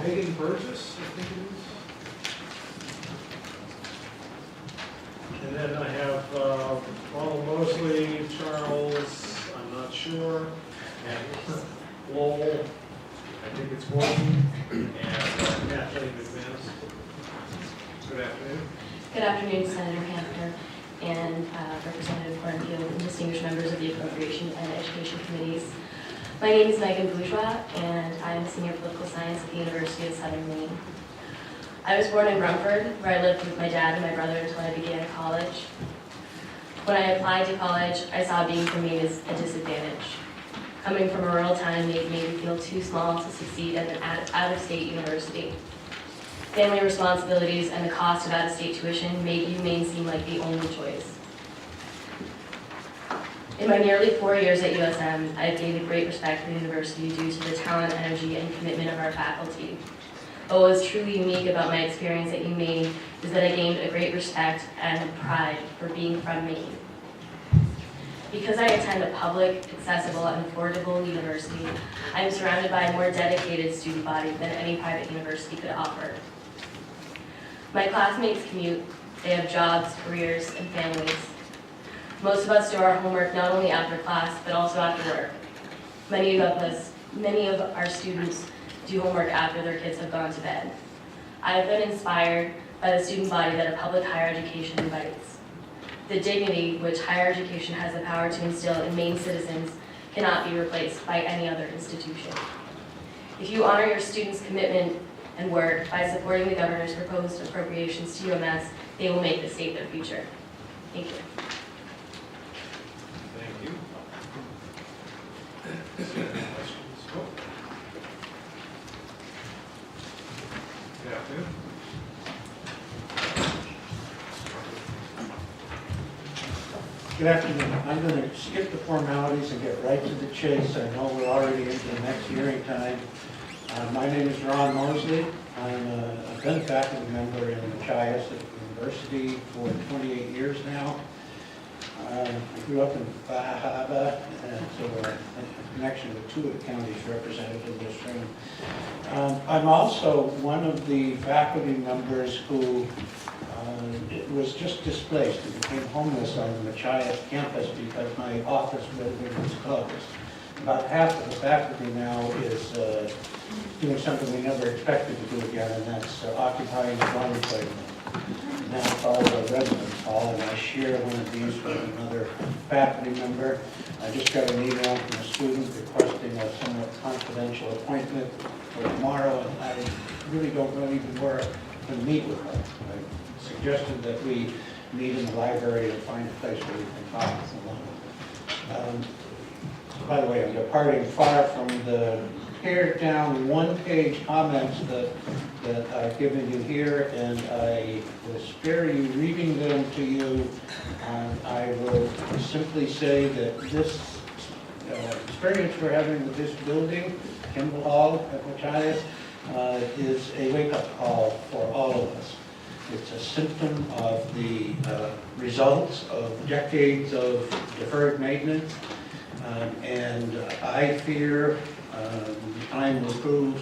Megan Burgess, I think it is. And then I have Ronald Mosley, Charles, I'm not sure, and Lowell, I think it's Gordon, and Kathleen McManus. Good afternoon. Good afternoon, Senator Hampton and Representative Cornfield and distinguished members of the Appropriation and Education Committees. My name is Megan Bourgeois, and I am a senior political science at the University of Southern Maine. I was born in Rumford, where I lived with my dad and my brother until I began college. When I applied to college, I saw being from Maine as a disadvantage. Coming from a rural town made me feel too small to succeed at an out-of-state university. Family responsibilities and the cost of out-of-state tuition made Maine seem like the only choice. In my nearly 4 years at USM, I have gained a great respect for the university due to the talent, energy, and commitment of our faculty. But what was truly unique about my experience at UMaine is that I gained a great respect and pride for being from Maine. Because I attend a public, accessible, and affordable university, I am surrounded by a more dedicated student body than any private university could offer. My classmates commute, they have jobs, careers, and families. Most of us do our homework not only after class, but also after work. Many of our students do homework after their kids have gone to bed. I have been inspired by the student body that a public higher education invites. The dignity which higher education has the power to instill in Maine citizens cannot be replaced by any other institution. If you honor your students' commitment and work by supporting the governor's proposed appropriations to UMS, they will make the state their future. Thank you. Thank you. Is there any questions? Oh. Good afternoon. Good afternoon. I'm going to skip the formalities and get right to the chase. I know we're already into the next hearing time. My name is Ron Mosley. I've been a faculty member in Machias at the university for 28 years now. I grew up in Bahaba, and so a connection with two of the counties represented in this room. I'm also one of the faculty members who was just displaced and became homeless on the Machias campus because my office building was closed. About half of the faculty now is doing something we never expected to do again, and that's occupying the dorm playroom. Now called a residence hall, and I share one of these with another faculty member. I just got an email from a student requesting a somewhat confidential appointment for tomorrow, and I really don't know even where to meet with her. I suggested that we meet in the library and find a place where we can talk alone. By the way, I'm departing far from the pared down one-page comments that I've given you here, and I will spare you reading them to you. I will simply say that this experience we're having with this building, Kimball Hall at Machias, is a wake-up call for all of us. It's a symptom of the results of decades of deferred maintenance, and I fear time will prove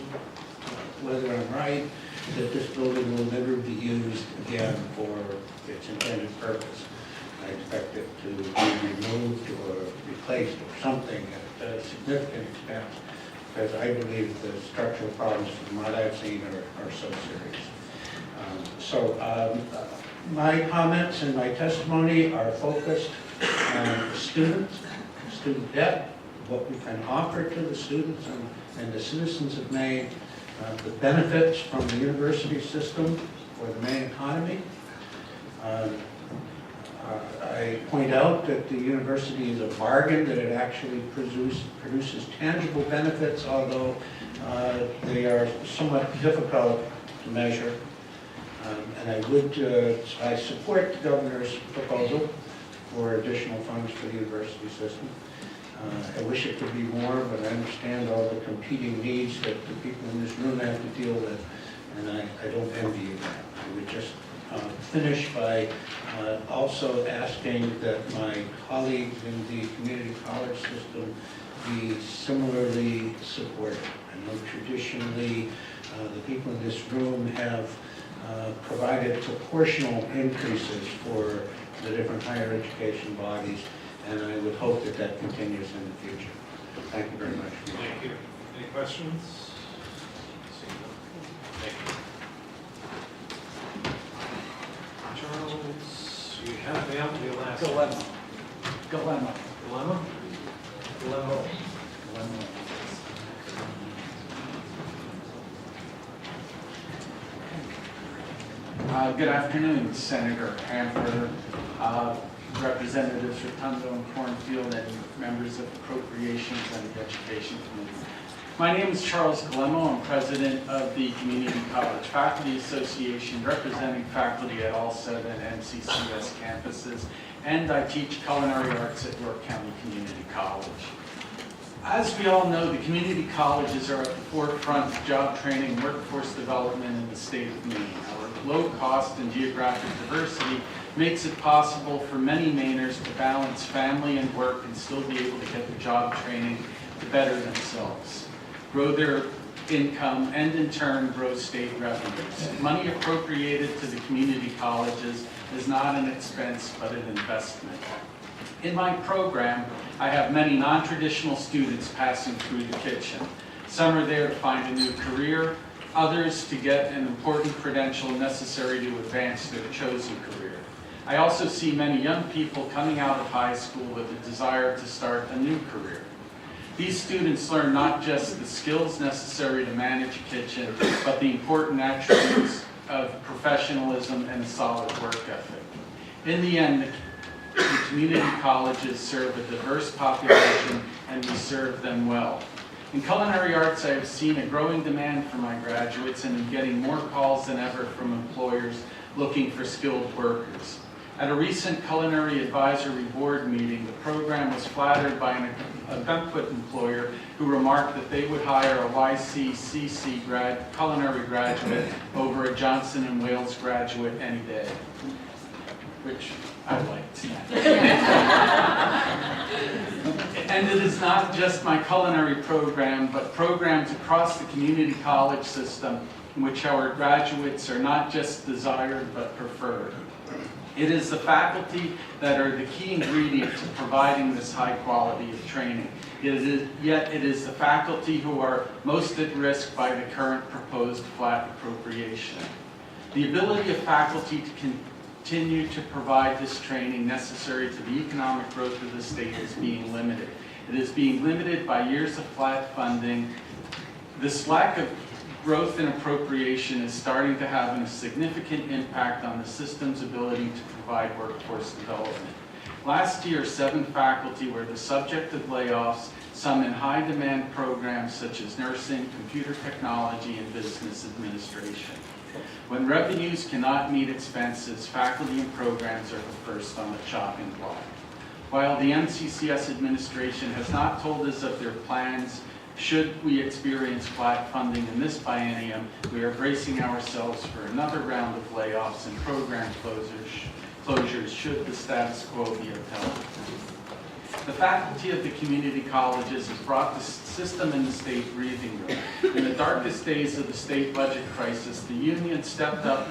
whether I'm right, that this building will never be used again for its intended purpose. I expect it to be removed or replaced or something at a significant expense, because I believe the structural problems from what I've seen are so serious. My comments and my testimony are focused on students, student debt, what we can offer to the students and the citizens of Maine, the benefits from the university system for the Maine economy. I point out that the university is a bargain, that it actually produces tangible benefits, although they are somewhat difficult to measure. And I support the governor's proposal for additional funds for the university system. I wish it could be more, but I understand all the competing needs that the people in this room have to deal with, and I don't envy you that. I would just finish by also asking that my colleagues in the community college system be similarly supported. I know traditionally The people in this room have provided proportional increases for the different higher education bodies, and I would hope that that continues in the future. Thank you very much. Thank you. Any questions? Thank you. Charles, you have me out to your last. Dilemma. Dilemma? Dilemma. Good afternoon, Senator Hanford, Representatives Rotundo and Cornfield, and members of Appropriations and the Education Committee. My name is Charles Galemo. I'm president of the Community College Faculty Association, representing faculty at all 7 MCCS campuses, and I teach culinary arts at York County Community College. As we all know, the community colleges are at the forefront of job training and workforce development in the state of Maine. Our low cost and geographic diversity makes it possible for many Mainers to balance family and work and still be able to get the job training to better themselves, grow their income, and in turn grow state revenues. Money appropriated to the community colleges is not an expense but an investment. In my program, I have many non-traditional students passing through the kitchen. Some are there to find a new career, others to get an important credential necessary to advance their chosen career. I also see many young people coming out of high school with a desire to start a new career. These students learn not just the skills necessary to manage a kitchen, but the important attributes of professionalism and a solid work ethic. In the end, the community colleges serve a diverse population, and we serve them well. In culinary arts, I have seen a growing demand for my graduates and am getting more calls than ever from employers looking for skilled workers. At a recent culinary advisory board meeting, the program was flattered by a banquet employer who remarked that they would hire a YCCC culinary graduate over a Johnson & Wales graduate any day, which I liked. And it is not just my culinary program, but programs across the community college system in which our graduates are not just desired, but preferred. It is the faculty that are the key ingredient to providing this high quality of training. Yet it is the faculty who are most at risk by the current proposed flat appropriation. The ability of faculty to continue to provide this training necessary to the economic growth of the state is being limited. It is being limited by years of flat funding. This lack of growth in appropriation is starting to have a significant impact on the system's ability to provide workforce development. Last year, 7 faculty were the subject of layoffs, some in high-demand programs such as nursing, computer technology, and business administration. When revenues cannot meet expenses, faculty and programs are the first on the chopping block. While the MCCS administration has not told us of their plans, should we experience flat funding in this biennium, we are bracing ourselves for another round of layoffs and program closures should the status quo be upheld. The faculty of the community colleges has brought the system in the state breathing room. In the darkest days of the state budget crisis, the union stepped up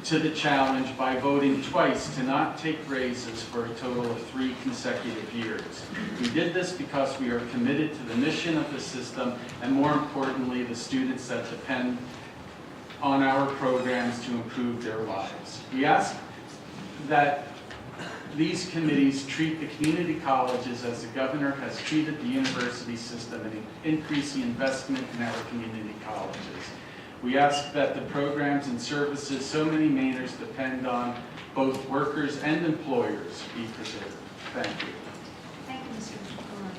to the challenge by voting twice to not take raises for a total of 3 consecutive years. We did this because we are committed to the mission of the system and, more importantly, the students that depend on our programs to improve their lives. We ask that these committees treat the community colleges as the governor has treated the university system and increase the investment in our community colleges. We ask that the programs and services so many Mainers depend on, both workers and employers, be preserved. Thank you. Thank you, Mr. McCollum.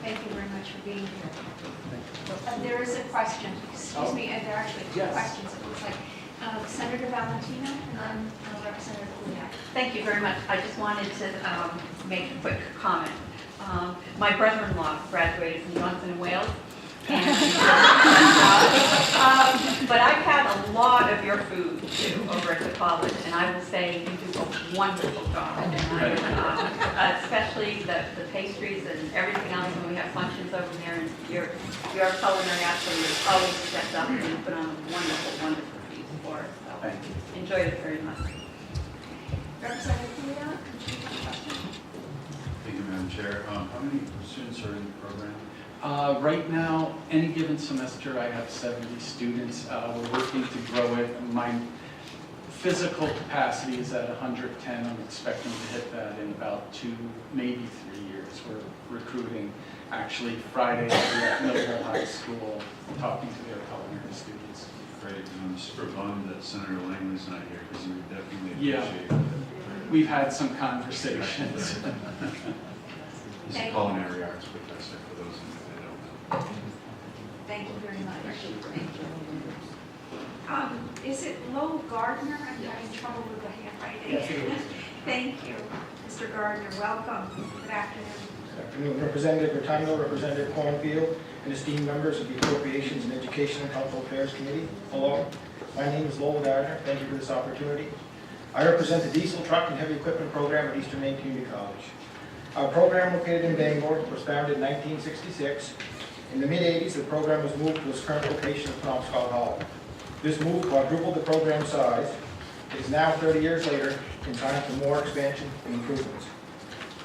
Thank you very much for being here. There is a question, excuse me, and there are actually 2 Yes. questions, it looks like. Senator Valentino and then Representative Kuliak. Thank you very much. I just wanted to make a quick comment. My brother-in-law graduated from Johnson & Wales. And, but I've had a lot of your food too over at the college, and I will say you do a wonderful job. Especially the pastries and everything else when we have functions over there, and your culinary actually is always stepped up and you put on a wonderful piece for us. So Thank you. enjoyed it very much. Representative Leon, could you have a question? Thank you, Madam Chair. How many students are in the program? Right now, any given semester, I have 70 students. We're working to grow it. My physical capacity is at 110. I'm expecting to hit that in about 2, maybe 3 years. We're recruiting. Actually, Friday, I'll be at Millville High School talking to their culinary students. Great. And I'm super bummed that Senator Langley's not here because he would definitely Yeah. appreciate it. We've had some conversations. He's a culinary arts professor, for those of you that don't know. Thank you very much. Is it Lowell Gardner? I'm having trouble with the handwriting. Yes, it is. Thank you. Mr. Gardner, welcome. Good afternoon. Good afternoon, Representative Rotundo, Representative Cornfield, and esteemed members of the Appropriations and Education and Cultural Affairs Committee. Hello, my name is Lowell Gardner. Thank you for this opportunity. I represent the Diesel Truck and Heavy Equipment Program at Eastern Maine Community College. Our program, located in Bangor, was founded in 1966. In the mid-'80s, the program was moved to its current location of Penobscot Hall. This move quadrupled the program size. It is now 30 years later in time for more expansion and improvements.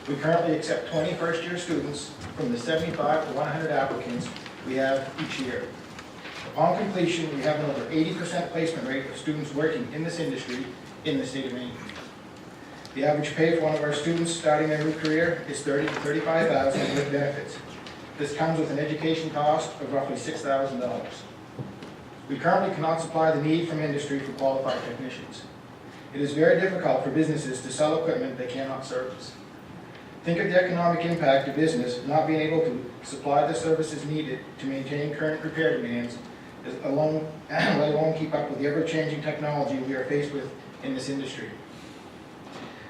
We currently accept 20 first-year students from the 75 to 100 applicants we have each year. Upon completion, we have an over 80% placement rate of students working in this industry in the state of Maine. The average pay for one of our students starting their new career is $30,000 to $35,000 with benefits. This comes with an education cost of roughly $6,000. We currently cannot supply the need from industry for qualified technicians. It is very difficult for businesses to sell equipment they cannot service. Think of the economic impact of business not being able to supply the services needed to maintain current repair demands, let alone keep up with the ever-changing technology we are faced with in this industry.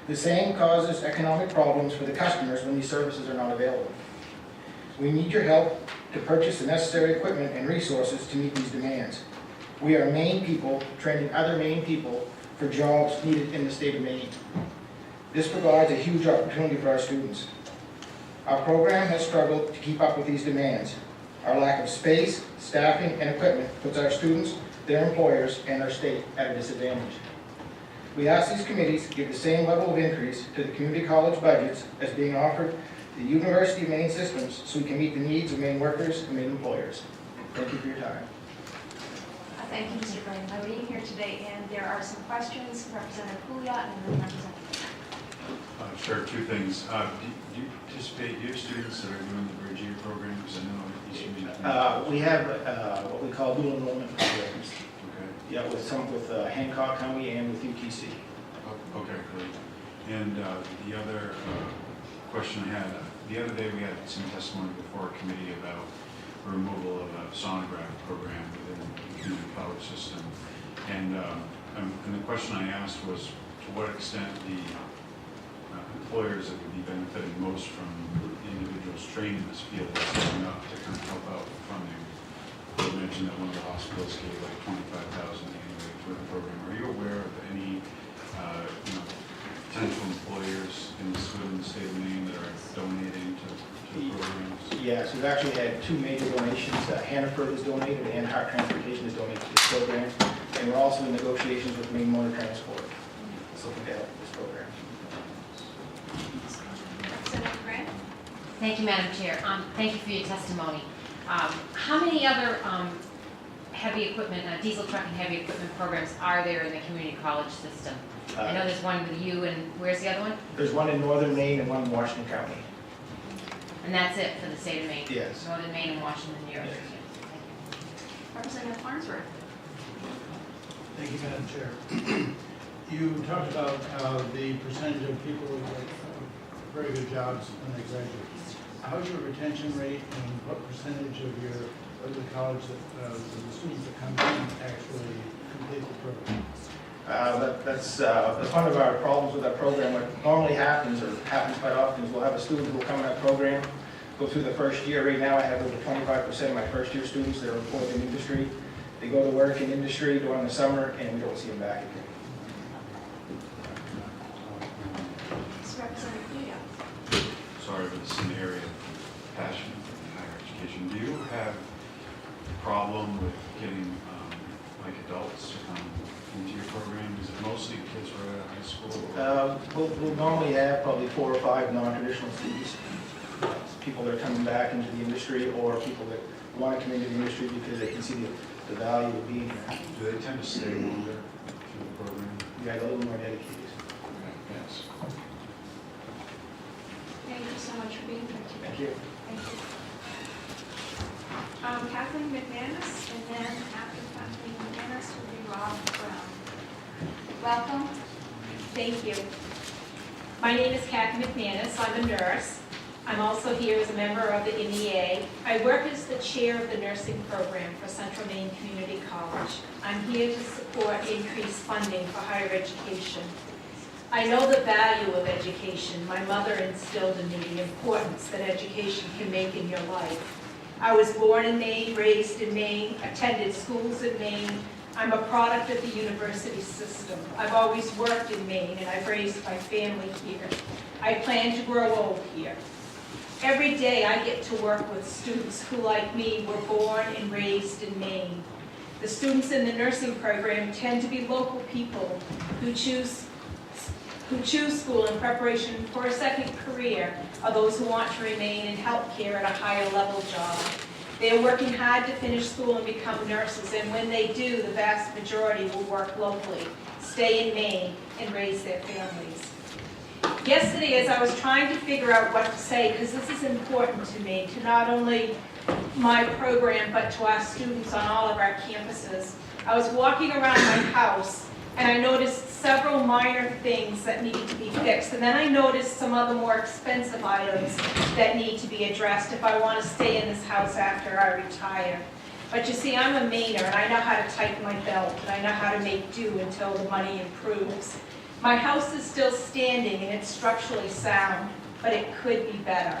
The same causes economic problems for the customers when these services are not available. We need your help to purchase the necessary equipment and resources to meet these demands. We are Maine people training other Maine people for jobs needed in the state of Maine. This provides a huge opportunity for our students. Our program has struggled to keep up with these demands. Our lack of space, staffing, and equipment puts our students, their employers, and our state at a disadvantage. We ask these committees to give the same level of increase to the community college budgets as being offered to the University of Maine systems so we can meet the needs of Maine workers and Maine employers. Thank you for your time. Thank you, Mr. Gardner. I'm reading here today, and there are some questions. Representative Pouliot and then Representative. Sure, two things. Do you participate, do you have students that are doing the Bridge Year program? Because I know Eastern Maine. We have what we call dual enrollment programs. Okay. Yeah, with Hancock County and with UTC. Oh, okay, great. And the other question I had, the other day we had some testimony before a committee about the removal of a sonograph program within the community college system. And the question I asked was to what extent the employers that would be benefiting most from individuals trained in this field are stepping up to kind of help out with funding. You mentioned that one of the hospitals gave like $25,000 annually for the program. Are you aware of any potential employers within the state of Maine that are donating to the programs? Yes, we've actually had two major donations. Hannaford has donated and Hart Transportation has donated to this program. And we're also in negotiations with Maine Motor Transport. It's looking to help with this program. Representative Grant? Thank you, Madam Chair. Thank you for your testimony. How many other heavy equipment, diesel truck and heavy equipment programs are there in the community college system? I know there's one with you, and where's the other one? There's one in northern Maine and one in Washington County. And that's it for the state of Maine? Yes. Northern Maine and Washington, New York. Yes. Representative Farnsworth? Thank you, Madam Chair. You talked about the percentage of people who get very good jobs when they graduate. How's your retention rate, and what percentage of the college that the students that come in actually complete the program? That's one of our problems with our program. What normally happens, or happens quite often, is we'll have a student who will come in our program, go through the first year. Right now I have over 25% of my first year students that are employed in industry. They go to work in industry during the summer, and we don't see them back again. It's Representative Guido. Sorry, but it's an area of passion in higher education. Do you have a problem with getting like adults to come into your program? Is it mostly kids right out of high school? or- We'll normally have probably 4 or 5 non-traditional students, people that are coming back into the industry, or people that want to come into the industry because they can see the value of being here. Do they tend to stay longer through the program? Yeah, a little more dedicated. Yes. Thank you so much for being here today. Thank you. Thank you. Kathleen McManus, and then after Kathleen McManus will be Rob Brown. Welcome. Thank you. My name is Kathy McManus. I'm a nurse. I'm also here as a member of the NEA. I work as the chair of the nursing program for Central Maine Community College. I'm here to support increased funding for higher education. I know the value of education. My mother instilled in me the importance that education can make in your life. I was born in Maine, raised in Maine, attended schools in Maine. I'm a product of the university system. I've always worked in Maine, and I've raised my family here. I plan to grow old here. Every day I get to work with students who, like me, were born and raised in Maine. The students in the nursing program tend to be local people who choose school in preparation for a second career, or those who want to remain in healthcare at a higher level job. They are working hard to finish school and become nurses, and when they do, the vast majority will work locally, stay in Maine, and raise their families. Yesterday, as I was trying to figure out what to say, because this is important to me, to not only my program, but to our students on all of our campuses, I was walking around my house, and I noticed several minor things that needed to be fixed. And then I noticed some other more expensive items that need to be addressed if I want to stay in this house after I retire. But you see, I'm a Mainer, and I know how to tighten my belt, and I know how to make do until the money improves. My house is still standing, and it's structurally sound, but it could be better.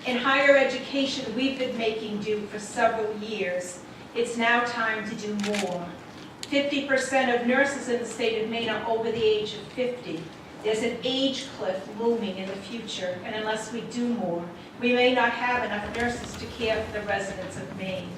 In higher education, we've been making do for several years. It's now time to do more. 50% of nurses in the state of Maine are over the age of 50. There's an age cliff looming in the future, and unless we do more, we may not have enough nurses to care for the residents of Maine.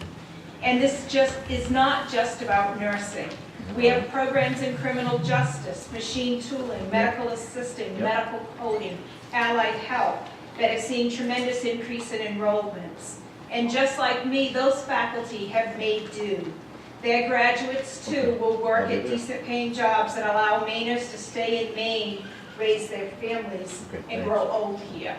And this is not just about nursing. We have programs in criminal justice, machine tooling, medical assisting, medical coding, allied health that have seen tremendous increase in enrollments. And just like me, those faculty have made do. Their graduates, too, will work at decent paying jobs that allow Mainers to stay in Maine, raise their families, and grow old here.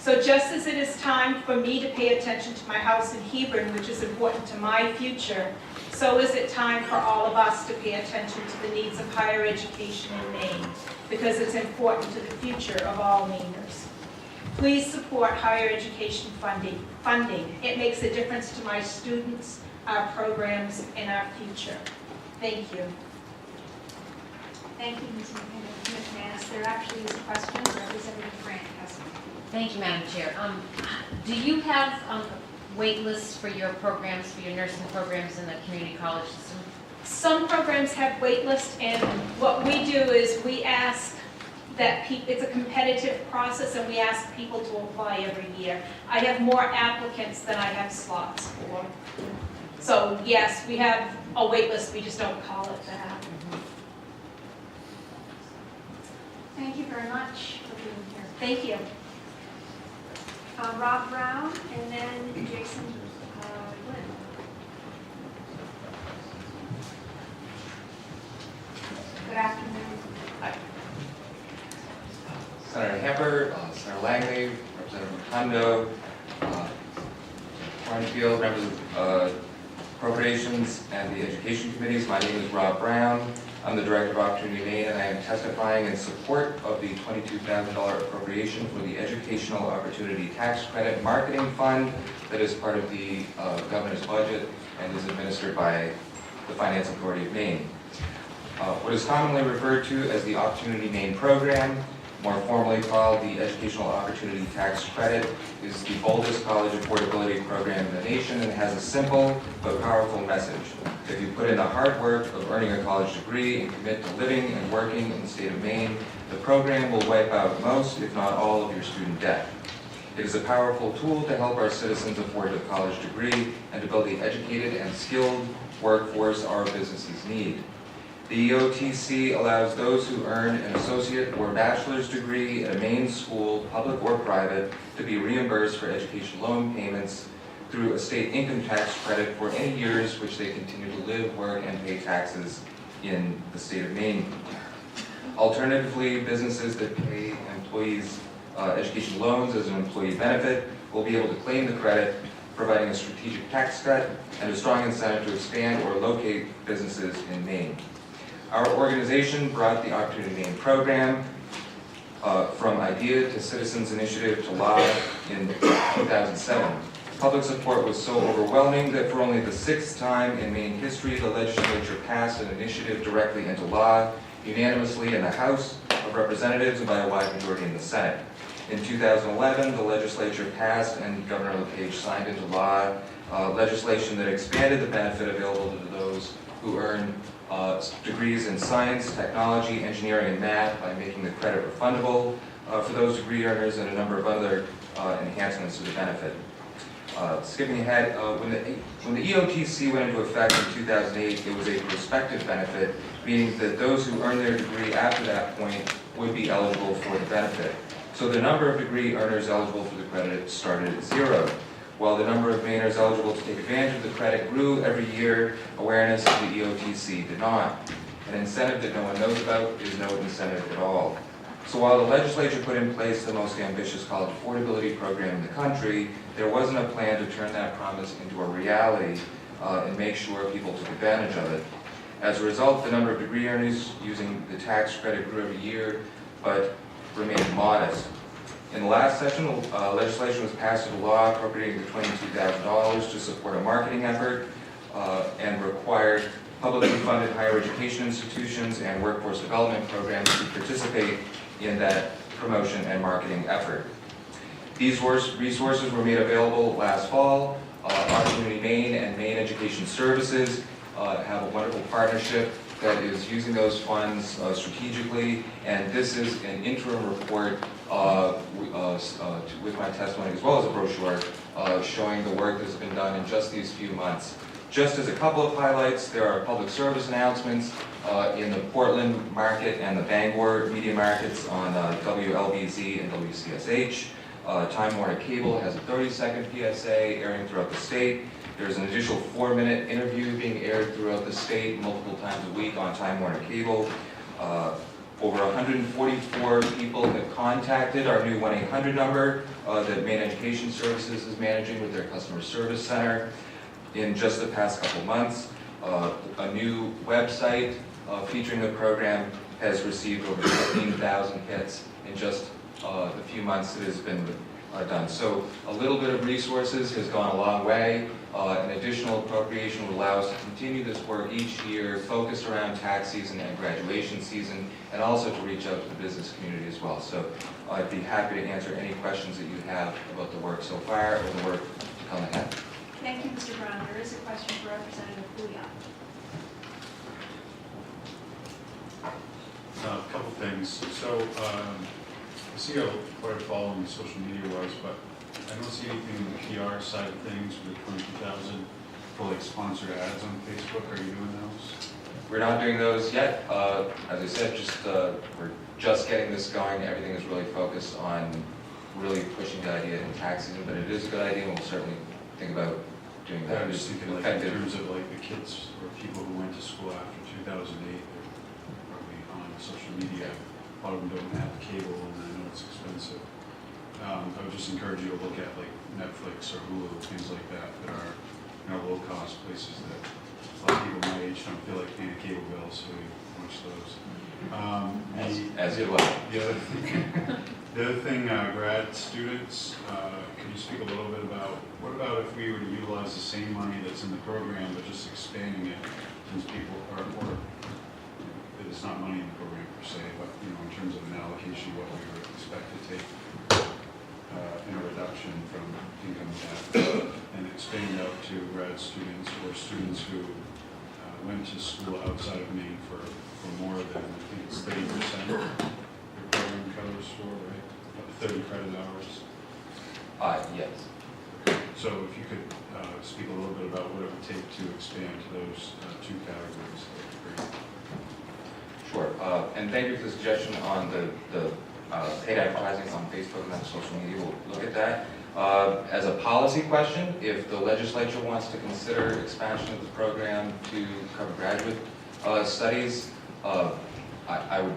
So just as it is time for me to pay attention to my house in Hebron, which is important to my future, so is it time for all of us to pay attention to the needs of higher education in Maine, because it's important to the future of all Mainers. Please support higher education funding. It makes a difference to my students, our programs, and our future. Thank you. Thank you, Ms. McManus. There actually is a question. Representative Grant has one. Thank you, Madam Chair. Do you have wait lists for your programs, for your nursing programs in the community college system? Some programs have wait lists, and what we do is we ask that it's a competitive process, and we ask people to apply every year. I have more applicants than I have slots for. So yes, we have a wait list, we just don't call it that. Thank you very much for being here. Thank you. Rob Brown, and then Jason Lynn. Good afternoon. Hi. Senator Hamper, Senator Langley, Representative Rotundo, Cornfield, members of Appropriations and the Education Committees. My name is Rob Brown. I'm the Director of Opportunity Maine, and I am testifying in support of the $22,000 appropriation for the Educational Opportunity Tax Credit Marketing Fund that is part of the governor's budget and is administered by the Finance Authority of Maine. What is commonly referred to as the Opportunity Maine program more formally called the Educational Opportunity Tax Credit, is the boldest college affordability program in the nation and has a simple but powerful message. If you put in the hard work of earning a college degree and commit to living and working in the state of Maine, the program will wipe out most, if not all, of your student debt. It is a powerful tool to help our citizens afford a college degree and to build the educated and skilled workforce our businesses need. The EOTC allows those who earn an associate or bachelor's degree at a Maine school, public or private, to be reimbursed for education loan payments through a state income tax credit for any years which they continue to live, work, and pay taxes in the state of Maine. Alternatively, businesses that pay employees education loans as an employee benefit will be able to claim the credit, providing a strategic tax cut and a strong incentive to expand or locate businesses in Maine. Our organization brought the Opportunity Maine program from idea to citizens initiative to law in 2007. Public support was so overwhelming that for only the 6th time in Maine history, the legislature passed an initiative directly into law, unanimously in the House of Representatives and by a wide majority in the Senate. In 2011, the legislature passed and Governor LePage signed into law legislation that expanded the benefit available to those who earn degrees in science, technology, engineering, and math by making the credit refundable for those degree earners and a number of other enhancements to the benefit. Skipping ahead, when the EOTC went into effect in 2008, it was a prospective benefit, meaning that those who earn their degree after that point would be eligible for the benefit. So the number of degree earners eligible for the credit started at 0. While the number of Mainers eligible to take advantage of the credit grew every year, awareness of the EOTC did not. An incentive that no one knows about is no incentive at all. So while the legislature put in place the most ambitious college affordability program in the country, there wasn't a plan to turn that promise into a reality and make sure people took advantage of it. As a result, the number of degree earners using the tax credit grew every year, but remained modest. In the last session, legislation was passed into law appropriating the $22,000 to support a marketing effort and required publicly funded higher education institutions and workforce development programs to participate in that promotion and marketing effort. These resources were made available last fall. Opportunity Maine and Maine Education Services have a wonderful partnership that is using those funds strategically, and this is an interim report with my testimony as well as a brochure showing the work that's been done in just these few months. Just as a couple of highlights, there are public service announcements in the Portland market and the Bangor media markets on WLBZ and WCSH. Time Warner Cable has a 30-second PSA airing throughout the state. There's an additional 4-minute interview being aired throughout the state multiple times a week on Time Warner Cable. Over 144 people have contacted our new 1-800 number that Maine Education Services is managing with their customer service center in just the past couple months. A new website featuring the program has received over 15,000 hits in just the few months it has been done. So a little bit of resources has gone a long way. An additional appropriation would allow us to continue this work each year, focused around tax season and graduation season, and also to reach out to the business community as well. So I'd be happy to answer any questions that you have about the work so far or the work to come ahead. Thank you, Mr. Brown. There is a question for Representative Bouillon. A couple things. So I see how quite a following social media was, but I don't see anything in the PR side of things with the 22,000 for like sponsored ads on Facebook. Are you doing those? We're not doing those yet. As I said, we're just getting this going. Everything is really focused on really pushing the idea in tax season, but it is a good idea, and we'll certainly think about doing that. I was thinking like in terms of like the kids or people who went to school after 2008, they're probably on social media. A lot of them don't have cable, and I know it's expensive. I would just encourage you to look at like Netflix or Hulu, things like that are low-cost places that a lot of people my age don't feel like paying a cable bill, so we watch those. As you like. The other thing, grad students, can you speak a little bit about, what about if we were to utilize the same money that's in the program, but just expanding it, since people are more, the there's not money in the program per se, but, you know, in terms of an allocation, what we would expect to take in a reduction from income tax and expand out to grad students or students who went to school outside of Maine for more than, I think it's 30% your program covers for, right? 30 credit hours. Yes. So if you could speak a little bit about what it would take to expand to those two categories, that would be great. Sure, and thank you for the suggestion on the paid advertising on Facebook and other social media. We'll look at that. As a policy question, if the legislature wants to consider expansion of the program to cover graduate studies, I'd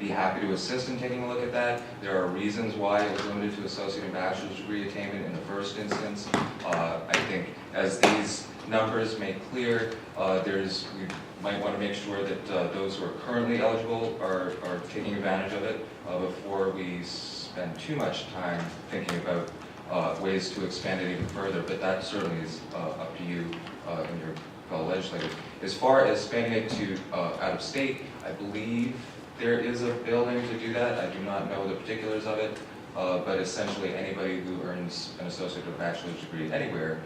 be happy to assist in taking a look at that. There are reasons why it was limited to associate and bachelor's degree attainment in the first instance. I think as these numbers make clear, we might want to make sure that those who are currently eligible are taking advantage of it before we spend too much time thinking about ways to expand it even further, but that certainly is up to you and your fellow legislators. As far as expanding it to out of state, I believe there is a building to do that. I do not know the particulars of it, but essentially anybody who earns an associate or bachelor's degree anywhere,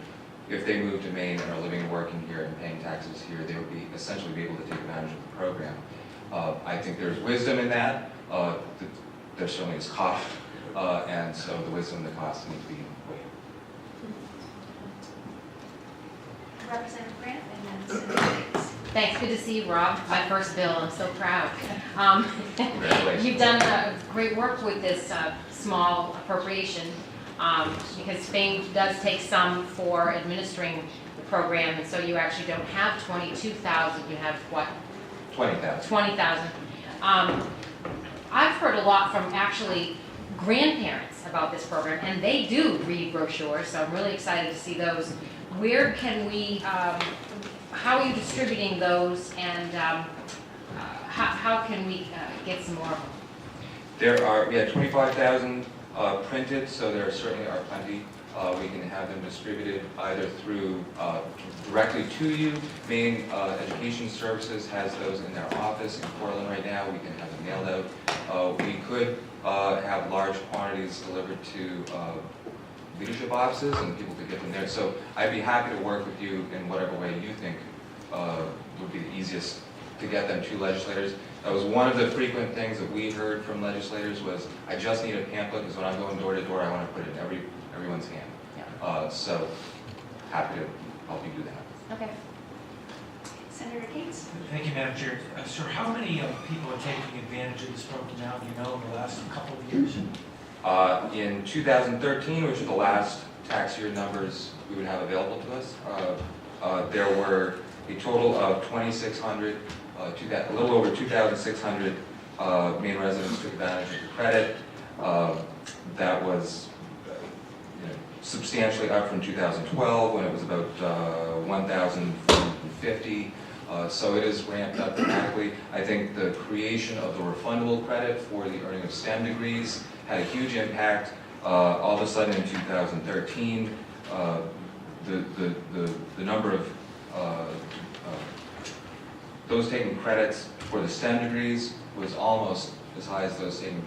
if they move to Maine and are living and working here and paying taxes here, they would be essentially be able to take advantage of the program. I think there's wisdom in that. There certainly is cost, and so the wisdom and the cost need to be weighed. Representative Grant and then Senator Gates. Thanks, good to see you, Rob. My first bill, I'm so proud. Congratulations. You've done great work with this small appropriation, because Spain does take some for administering the program, and so you actually don't have 22,000, you have what? 20,000. 20,000. I've heard a lot from actually grandparents about this program, and they do read brochures, so I'm really excited to see those. Where can we, how are you distributing those, and how can we get some more of them? We had 25,000 printed, so there certainly are plenty. We can have them distributed either through directly to you. Maine Education Services has those in their office in Portland right now. We can have them mailed out. We could have large quantities delivered to leadership offices, and people could get them there. So I'd be happy to work with you in whatever way you think would be the easiest to get them to legislators. That was one of the frequent things that we heard from legislators was, I just need a pamphlet because when I'm going door to door, I want to put it in everyone's hand. Yeah. So happy to help you do that. Okay. Senator Gates. Thank you, Madam Chair. Sir, how many people are taking advantage of this program now, do you know, in the last couple of years? In 2013, which are the last tax year numbers we would have available to us, there were a total of 2,600, a little over 2,600 Maine residents took advantage of the credit. That was substantially up from 2012 when it was about 1,450. So it is ramped up dramatically. I think the creation of the refundable credit for the earning of STEM degrees had a huge impact. All of a sudden in 2013, the number of those taking credits for the STEM degrees was almost as high as those taking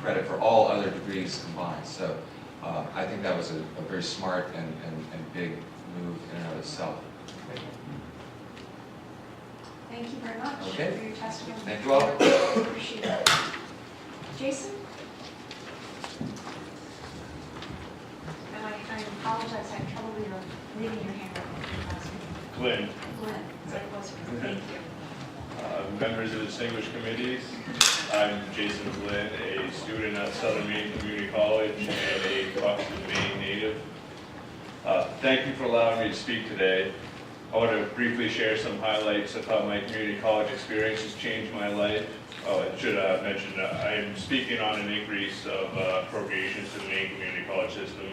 credit for all other degrees combined. So I think that was a very smart and big move in and of itself. Thank you very much Okay. for your testimony. Thank you all. Appreciate it. Jason? And I apologize, I had trouble reading your hand up. Glenn, Glenn, is that closer? Thank you. members of distinguished committees, I'm Jason Flynn, a student at Southern Maine Community College and a Cooperative Maine native. Thank you for allowing me to speak today. I want to briefly share some highlights of how my community college experience has changed my life. I should mention I am speaking on an increase of appropriations to the Maine Community College system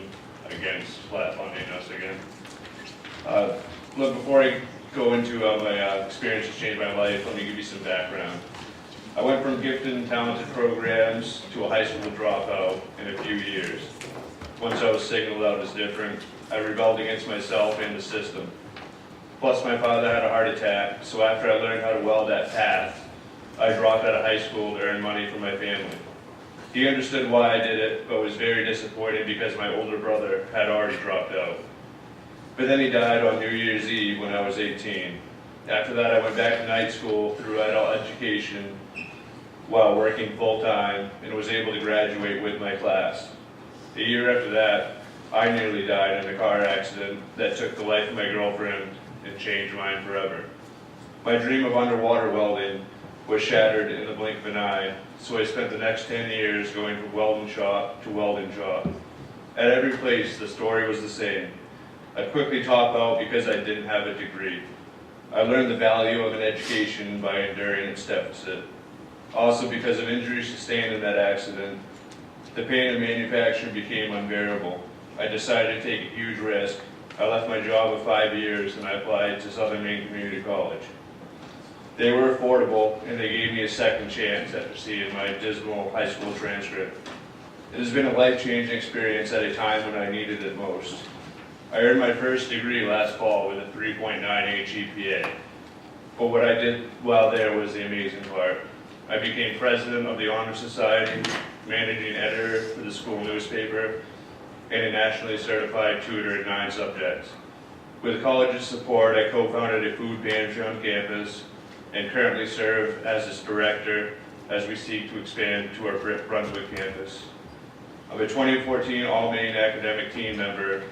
against flat funding us again. Look, before I go into how my experience has changed my life, let me give you some background. I went from gifted and talented programs to a high school dropout in a few years. Once I was signaled out as different, I rebelled against myself and the system. Plus, my father had a heart attack, so after I learned how to weld that path, I dropped out of high school to earn money for my family. He understood why I did it, but was very disappointed because my older brother had already dropped out. But then he died on New Year's Eve when I was 18. After that, I went back to night school through adult education while working full-time and was able to graduate with my class. A year after that, I nearly died in a car accident that took the life of my girlfriend and changed mine forever. My dream of underwater welding was shattered in the blink of an eye, so I spent the next 10 years going from welding shop to welding shop. At every place, the story was the same. I quickly topped out because I didn't have a degree. I learned the value of an education by enduring its deficit. Also, because of injuries sustained in that accident, the pain of manufacturing became unbearable. I decided to take a huge risk. I left my job of 5 years and I applied to Southern Maine Community College. They were affordable and they gave me a second chance after seeing my dismal high school transcript. It has been a life-changing experience at a time when I needed it most. I earned my first degree last fall with a 3.98 GPA. But what I did while there was the amazing part. I became president of the Honor Society, managing editor for the school newspaper, and a nationally certified tutor in 9 subjects. With the college's support, I co-founded a food pantry on campus and currently serve as its director as we seek to expand to our Brunswick campus. I'm a 2014 All-Maine academic team member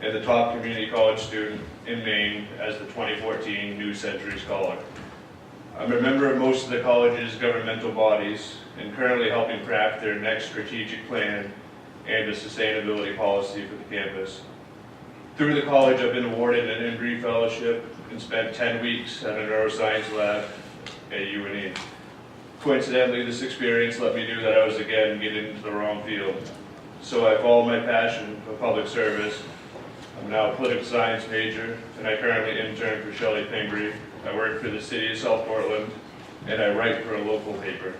and the top community college student in Maine as the 2014 New Century Scholar. I'm a member of most of the college's governmental bodies and currently helping craft their next strategic plan and a sustainability policy for the campus. Through the college, I've been awarded an Embry Fellowship and spent 10 weeks at a neuroscience lab at UNE. Coincidentally, this experience let me know that I was again getting into the wrong field. So I followed my passion for public service. I'm now a political science major, and I currently intern for Shelley Pingree. I work for the city of South Portland, and I write for a local paper.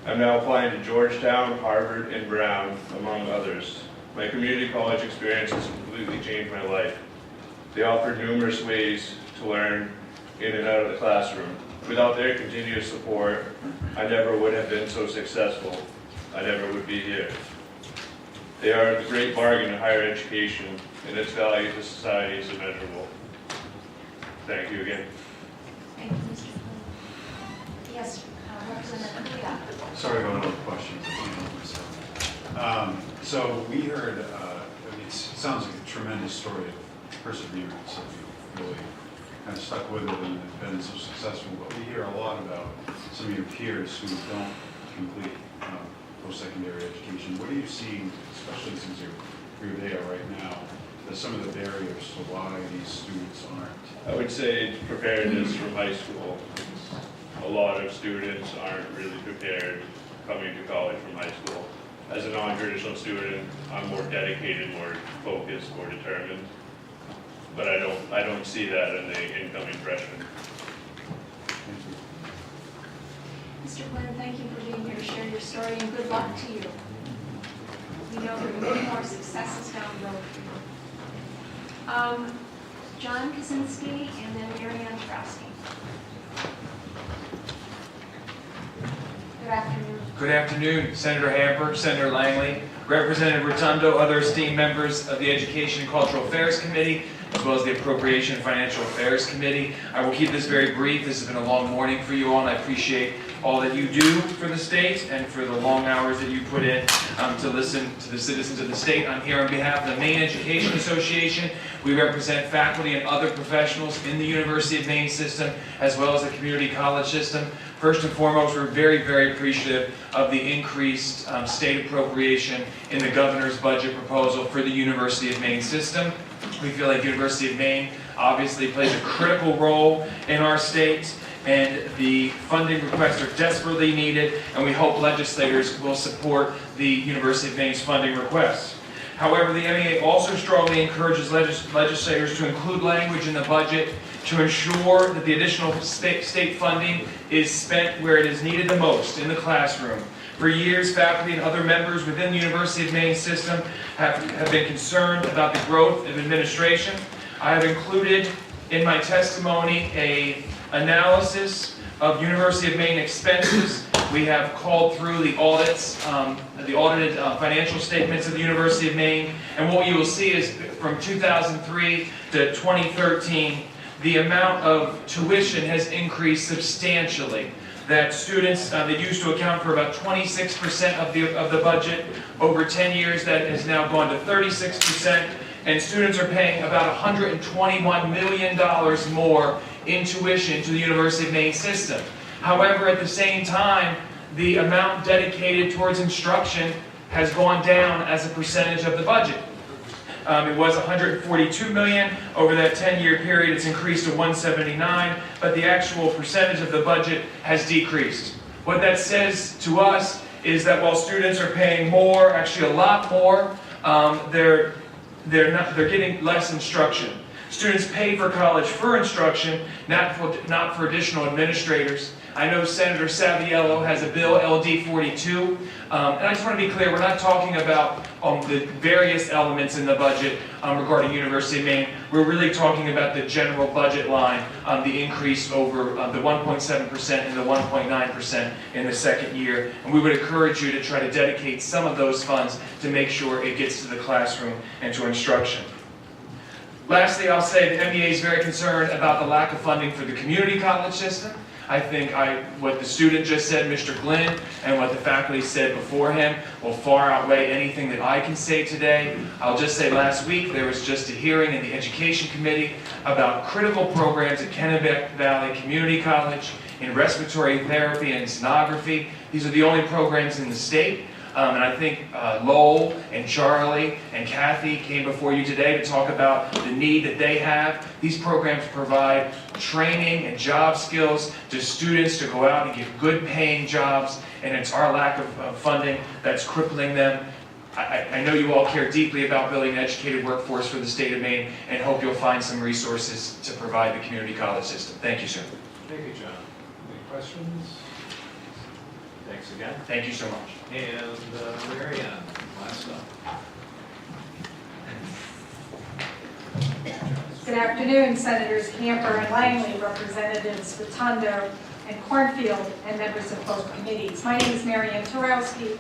I'm now applying to Georgetown, Harvard, and Brown, among others. My community college experience has completely changed my life. They offer numerous ways to learn in and out of the classroom. Without their continuous support, I never would have been so successful. I never would be here. They are the great bargain in higher education, and its value to society is immeasurable. Thank you again. Thank you, Mr. Flynn. Yes, Representative Leah. Sorry about all the questions, I can't help myself. So we heard, it sounds like a tremendous story of perseverance, that you really kind of stuck with it and have been so successful, but we hear a lot about some of your peers who don't complete post-secondary education. What are you seeing, especially since you're there right now, as some of the barriers to why these students aren't? I would say preparedness from high school. A lot of students aren't really prepared coming to college from high school. As a non-traditional student, I'm more dedicated, more focused, more determined. But I don't see that in the incoming freshmen. Mr. Flynn, thank you for being here to share your story, and good luck to you. We know there are many more successes down the road for you. John Kaczynski and then Mary Ann Trowski. Good afternoon. Good afternoon, Senator Hamper, Senator Langley, Representative Rotundo, other esteemed members of the Education and Cultural Affairs Committee, as well as the Appropriation and Financial Affairs Committee. I will keep this very brief. This has been a long morning for you all, and I appreciate all that you do for the state and for the long hours that you put in to listen to the citizens of the state. I'm here on behalf of the Maine Education Association. We represent faculty and other professionals in the University of Maine system, as well as the community college system. First and foremost, we're very, very appreciative of the increased state appropriation in the governor's budget proposal for the University of Maine system. We feel like the University of Maine obviously plays a critical role in our state, and the funding requests are desperately needed, and we hope legislators will support the University of Maine's funding requests. However, the MEA also strongly encourages legislators to include language in the budget to ensure that the additional state funding is spent where it is needed the most, in the classroom. For years, faculty and other members within the University of Maine system have been concerned about the growth of administration. I have included in my testimony a analysis of University of Maine expenses. We have called through the audits, the audited financial statements of the University of Maine, and what you will see is from 2003 to 2013, the amount of tuition has increased substantially. That students, that used to account for about 26% of the budget, over 10 years that has now gone to 36%, and students are paying about $121 million more in tuition to the University of Maine system. However, at the same time, the amount dedicated towards instruction has gone down as a percentage of the budget. It was $142 million over that 10-year period. It's increased to $179, but the actual percentage of the budget has decreased. What that says to us is that while students are paying more, actually a lot more, they're getting less instruction. Students pay for college for instruction, not for additional administrators. I know Senator Saviello has a bill, LD 42, and I just want to be clear, we're not talking about the various elements in the budget regarding University of Maine. We're really talking about the general budget line, the increase over the 1.7% and the 1.9% in the second year. And we would encourage you to try to dedicate some of those funds to make sure it gets to the classroom and to instruction. Lastly, I'll say the MEA is very concerned about the lack of funding for the community college system. I think what the student just said, Mr. Glynn, and what the faculty said before him will far outweigh anything that I can say today. I'll just say last week there was just a hearing in the Education Committee about critical programs at Kennebec Valley Community College in respiratory therapy and sonography. These are the only programs in the state. And I think Lowell and Charlie and Kathy came before you today to talk about the need that they have. These programs provide training and job skills to students to go out and get good paying jobs, and it's our lack of funding that's crippling them. I know you all care deeply about building an educated workforce for the state of Maine, and hope you'll find some resources to provide the community college system. Thank you, sir. Thank you, John. Any questions? Thanks again. Thank you so much. And Mary Ann, last up. Good afternoon, Senators Camper and Langley, Representatives Rotundo and Cornfield, and members of both committees. My name is Mary Ann Turowski,